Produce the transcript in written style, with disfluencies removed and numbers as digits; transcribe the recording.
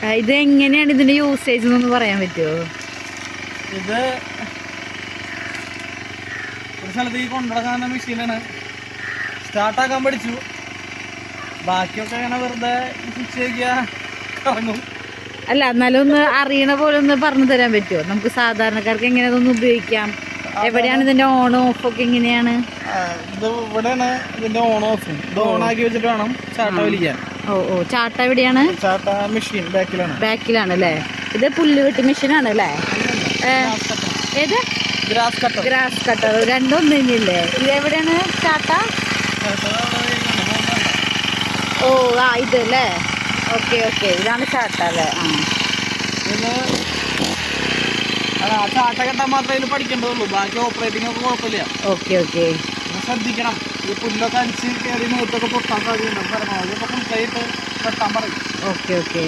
ഇത് എങ്ങനെയാണ് ഇതിന്റെ യൂസേജ് എന്നൊന്ന് പറയാൻ പറ്റുമോ? ഇത് ഒരു സ്ഥലത്തേക്ക് കൊണ്ടുനടക്കാവുന്ന മെഷീനാണ്. സ്റ്റാർട്ടാക്കാൻ പഠിച്ചു. ബാക്കിയൊക്കെ അങ്ങനെ വെറുതെ സ്വിച്ച് ചെയ്യുക, കറങ്ങും. അല്ല, എന്നാലും ഒന്ന് അറിയണ പോലെ ഒന്ന് പറഞ്ഞു തരാൻ പറ്റുമോ? നമുക്ക് സാധാരണക്കാർക്ക് എങ്ങനെ അതൊന്ന് ഉപയോഗിക്കാം? എവിടെയാണ് ഇതിന്റെ ഓൺ ഓഫ് ഒക്കെ എങ്ങനെയാണ്? ഇത് ഇവിടെയാണ് ഇതിന്റെ ഓൺ ഓഫ്. ഇത് ഓണാക്കി വെച്ചിട്ട് വേണം ചാട്ട വലിക്കാൻ. ഓ ചാട്ട എവിടെയാണ്? ചാട്ട മെഷീൻ ബാക്കിലാണ് അല്ലേ? ഇത് പുല്ലുവെട്ടി മെഷീൻ ആണ് അല്ലേ? ഏത്? Grass cutter. രണ്ടും തന്നെയല്ലേ? ഇത് എവിടെയാണ് ചാട്ട? ഓ ഇതല്ലേ? ഓക്കെ ഇതാണ് ചാട്ട അല്ലേ? ചാട്ട കെട്ടാൻ മാത്രമേ ഇതിൽ പഠിക്കേണ്ടതുള്ളൂ. ബാക്കി ഓപ്പറേറ്റിംഗ് ഒക്കെ കുഴപ്പമില്ല. ഓക്കെ ശ്രദ്ധിക്കണം. ഈ പുല്ലൊക്കെ അടിച്ച് കയറി നേരത്തൊക്കെ പൊട്ടാൻ സാധ്യതയുണ്ട്. പരമാവധി ഒക്കെ ഫുൾ പ്ലേറ്റ് വെട്ടാൻ പറയും. ഓക്കെ